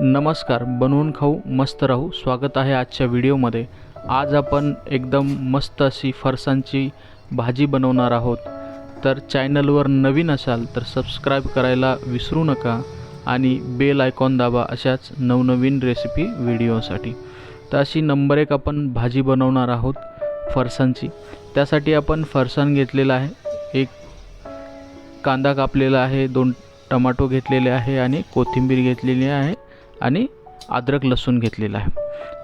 नमस्कार, बनवून खाऊ मस्त राहू. स्वागत आहे आजच्या व्हिडिओमध्ये. आज आपण एकदम मस्त अशी फरसाणची भाजी बनवणार आहोत. तर चॅनलवर नवीन असाल तर सबस्क्राईब करायला विसरू नका आणि बेल आयकॉन दाबा अशाच नवनवीन रेसिपी व्हिडिओसाठी. तर अशी नंबर 1 आपण भाजी बनवणार आहोत फरसाणची. त्यासाठी आपण फरसाण घेतलेला आहे, एक कांदा कापलेला आहे, 2 टमाटो घेतलेले आहे आणि कोथिंबीर घेतलेली आहे आणि अद्रक लसूण घेतलेला आहे.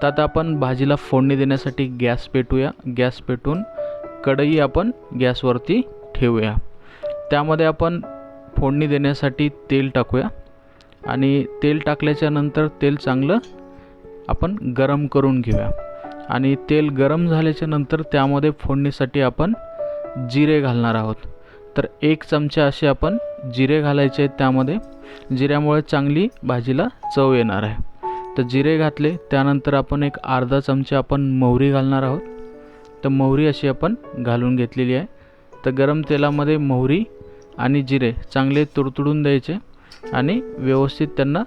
तर आता आपण भाजीला फोडणी देण्यासाठी गॅस पेटूया. गॅस पेटून कढई आपण गॅसवरती ठेवूया. त्यामध्ये आपण फोडणी देण्यासाठी तेल टाकूया आणि तेल टाकल्याच्या नंतर तेल चांगलं आपण गरम करून घेऊया. आणि तेल गरम झाल्याच्या नंतर त्यामध्ये फोडणीसाठी आपण जिरे घालणार आहोत. तर 1 चमचा असे आपण जिरे घालायचे आहेत त्यामध्ये. जिऱ्यामुळे चांगली भाजीला चव येणार आहे. तर जिरे घातले, त्यानंतर आपण एक अर्धा चमचा आपण मोहरी घालणार आहोत. तर मोहरी अशी आपण घालून घेतलेली आहे. तर गरम तेलामध्ये मोहरी आणि जिरे चांगले तुडतुडून द्यायचे आणि व्यवस्थित त्यांना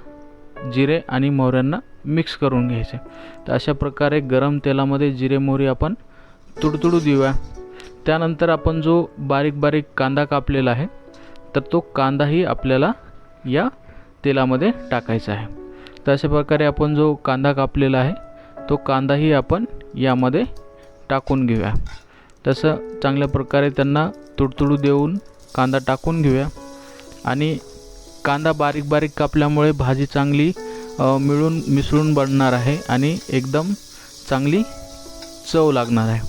जिरे आणि मोहऱ्यांना मिक्स करून घ्यायचे. तर अशा प्रकारे गरम तेलामध्ये जिरे मोहरी आपण तुडतुडू देऊया. त्यानंतर आपण जो बारीक बारीक कांदा कापलेला आहे तर तो कांदाही आपल्याला या तेलामध्ये टाकायचा आहे. तर अशा प्रकारे आपण जो कांदा कापलेला आहे तो कांदाही आपण यामध्ये टाकून घेऊया. तसं चांगल्या प्रकारे त्यांना तुडतुडू देऊन कांदा टाकून घेऊया. आणि कांदा बारीक बारीक कापल्यामुळे भाजी चांगली मिसळून बनणार आहे आणि एकदम चांगली चव लागणार आहे.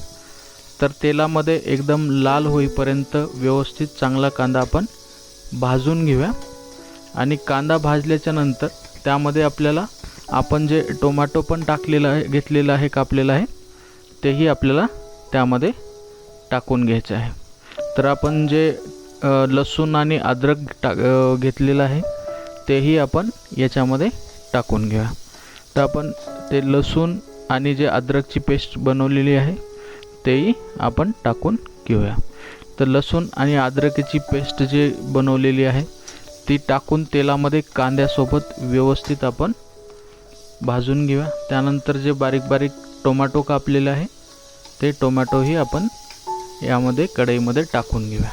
तर तेलामध्ये एकदम लाल होईपर्यंत व्यवस्थित चांगला कांदा आपण भाजून घेऊया. आणि कांदा भाजल्याच्या नंतर त्यामध्ये आपल्याला आपण जे टोमॅटो पण घेतलेला आहे, कापलेला आहे, तेही आपल्याला त्यामध्ये टाकून घ्यायचं आहे. तर आपण जे लसूण आणि अद्रक घेतलेलं आहे तेही आपण याच्यामध्ये टाकून घेऊया. तर आपण ते लसूण आणि जे अद्रकची पेस्ट बनवलेली आहे तेही आपण टाकून घेऊया. तर लसूण आणि अद्रकची पेस्ट जे बनवलेली आहे ती टाकून तेलामध्ये कांद्यासोबत व्यवस्थित आपण भाजून घेऊया. त्यानंतर जे बारीक बारीक टोमॅटो कापलेले आहे ते टोमॅटोही आपण यामध्ये कढईमध्ये टाकून घेऊया.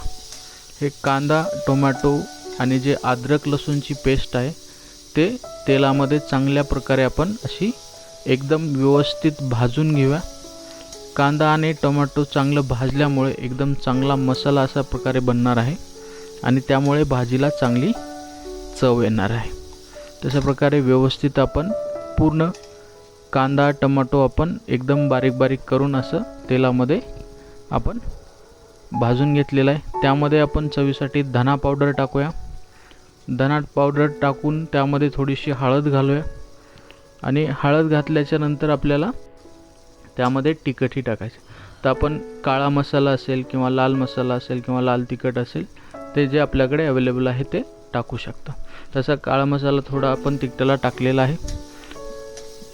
हे कांदा, टोमॅटो आणि जे अद्रक लसूणची पेस्ट आहे ते तेलामध्ये चांगल्या प्रकारे आपण अशी एकदम व्यवस्थित भाजून घेऊया. कांदा आणि टोमॅटो चांगलं भाजल्यामुळे एकदम चांगला मसाला अशा प्रकारे बनणार आहे आणि त्यामुळे भाजीला चांगली चव येणार आहे. तशा प्रकारे व्यवस्थित आपण पूर्ण कांदा टोमॅटो आपण एकदम बारीक बारीक करून असं तेलामध्ये आपण भाजून घेतलेलं आहे. त्यामध्ये आपण चवीसाठी धना पावडर टाकूया. धना पावडर टाकून त्यामध्ये थोडीशी हळद घालूया. आणि हळद घातल्याच्या नंतर आपल्याला त्यामध्ये तिखटही टाकायचं. तर आपण काळा मसाला असेल किंवा लाल मसाला असेल किंवा लाल तिखट असेल ते जे आपल्याकडे अवेलेबल आहे ते टाकू शकता. तसा काळा मसाला थोडा आपण तिखटाला टाकलेला आहे.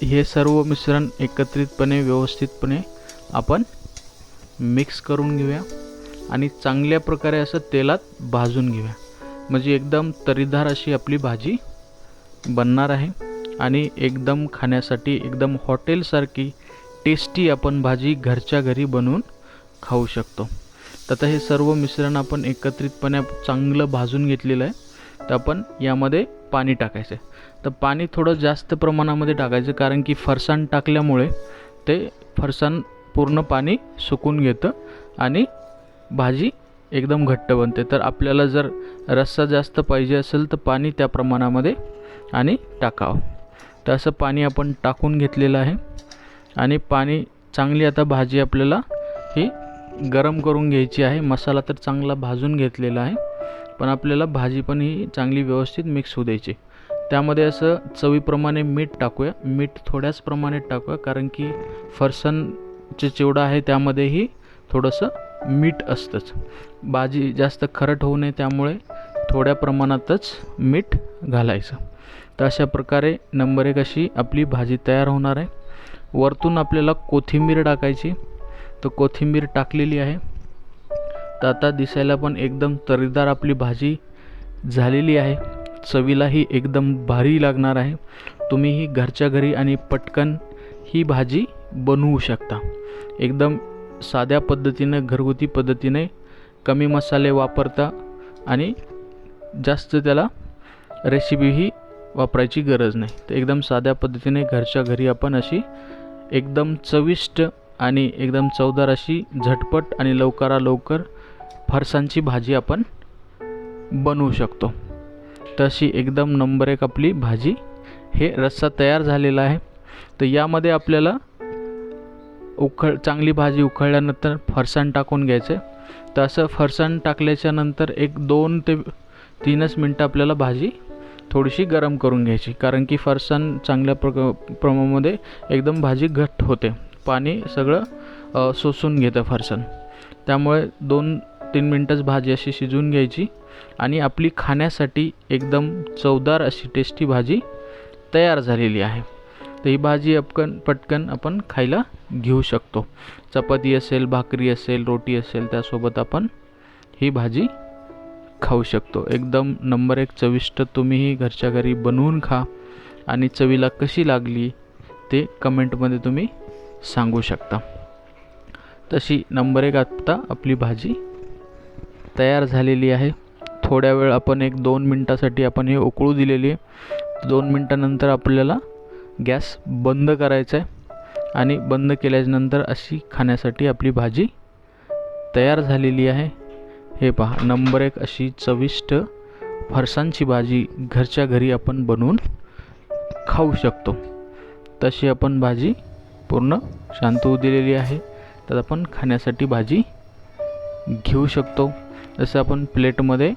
हे सर्व मिश्रण एकत्रितपणे व्यवस्थितपणे आपण मिक्स करून घेऊया आणि चांगल्या प्रकारे असं तेलात भाजून घेऊया. म्हणजे एकदम तरीदार अशी आपली भाजी बनणार आहे आणि एकदम खाण्यासाठी एकदम हॉटेलसारखी टेस्टी आपण भाजी घरच्या घरी बनवून खाऊ शकतो. तर आता हे सर्व मिश्रण आपण एकत्रितपणे चांगलं भाजून घेतलेलं आहे. तर आपण यामध्ये पाणी टाकायचं आहे. तर पाणी थोडं जास्त प्रमाणामध्ये टाकायचं कारण की फरसाण टाकल्यामुळे ते फरसाण पूर्ण पाणी सुकून घेतं आणि भाजी एकदम घट्ट बनते. तर आपल्याला जर रस्सा जास्त पाहिजे असेल तर पाणी त्या प्रमाणामध्ये आणि टाकावं. तर असं पाणी आपण टाकून घेतलेलं आहे आणि पाणी चांगली आता भाजी आपल्याला ही गरम करून घ्यायची आहे. मसाला तर चांगला भाजून घेतलेला आहे पण आपल्याला भाजी पण ही चांगली व्यवस्थित मिक्स होऊ द्यायची. त्यामध्ये असं चवीप्रमाणे मीठ टाकूया. मीठ थोड्याच प्रमाणात टाकूया कारण की फरसाणचे चिवडा आहे त्यामध्येही थोडंसं मीठ असतंच. भाजी जास्त खरट होऊ नये त्यामुळे थोड्या प्रमाणातच मीठ घालायचं. तर अशा प्रकारे नंबर 1 अशी आपली भाजी तयार होणार आहे. वरतून आपल्याला कोथिंबीर टाकायची. तर कोथिंबीर टाकलेली आहे. तर आता दिसायला पण एकदम तरीदार आपली भाजी झालेली आहे. चवीलाही एकदम भारी लागणार आहे. तुम्हीही घरच्या घरी आणि पटकन ही भाजी बनवू शकता। एकदम साध्या पद्धतीने, घरगुती पद्धतीने, कमी मसाले वापरता आणि जास्त त्याला रेसिपीही वापरायची गरज नाही। तर एकदम साध्या पद्धतीने घरच्या घरी आपण अशी एकदम चविष्ट आणि एकदम चवदार अशी झटपट आणि लवकर फरसाणची भाजी आपण बनवू शकतो। तशी एकदम नंबर 1 आपली भाजी। हे रस्सा तयार झालेला आहे। तर यामध्ये आपल्याला चांगली भाजी उकळल्यानंतर फरसाण टाकून घ्यायचे। तर असं फरसाण टाकल्याच्या नंतर एक 2 ते 3 मिनटं आपल्याला भाजी थोडीशी गरम करून घ्यायची, कारण की फरसाण चांगल्या प्रमाणामध्ये एकदम भाजी घट्ट होते, पाणी सगळं शोषून घेतं फरसाण। त्यामुळे 2-3 मिनटंच भाजी अशी शिजवून घ्यायची आणि आपली खाण्यासाठी एकदम चवदार अशी टेस्टी भाजी तयार झालेली आहे। तर ही भाजी पटकन आपण खायला घेऊ शकतो। चपाती असेल, भाकरी असेल, रोटी असेल, त्यासोबत आपण ही भाजी खाऊ शकतो। एकदम नंबर 1 चविष्ट। तुम्हीही घरच्या घरी बनवून खा आणि चवीला कशी लागली ते कमेंटमध्ये तुम्ही सांगू शकता। तशी नंबर 1 आता आपली भाजी तयार झालेली आहे। थोड्या वेळ आपण 1-2 मिनटासाठी आपण हे उकळू दिलेली आहे। 2 मिनटानंतर आपल्याला गॅस बंद करायचा आहे आणि बंद केल्यानंतर अशी खाण्यासाठी आपली भाजी तयार झालेली आहे। हे पहा, नंबर 1 अशी चविष्ट फरसाणची भाजी घरच्या घरी आपण बनवून खाऊ शकतो। तशी आपण भाजी पूर्ण शांत होऊ दिलेली आहे। तर आपण खाण्यासाठी भाजी घेऊ शकतो। जसं आपण प्लेटमध्ये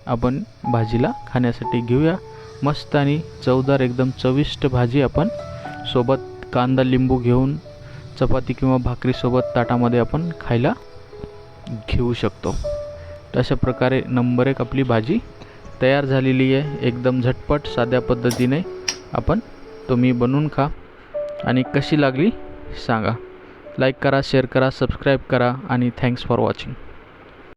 आपण भाजीला खाण्यासाठी घेऊया। मस्त आणि चवदार एकदम चविष्ट भाजी आपण सोबत कांदा लिंबू घेऊन चपाती किंवा भाकरीसोबत ताटामध्ये आपण खायला घेऊ शकतो। अशा प्रकारे नंबर 1 आपली भाजी तयार झालेली आहे। एकदम झटपट साध्या पद्धतीने तुम्ही बनवून खा आणि कशी लागली सांगा। लाईक करा, शेअर करा, सबस्क्राईब करा आणि थँक्स फॉर वॉचिंग।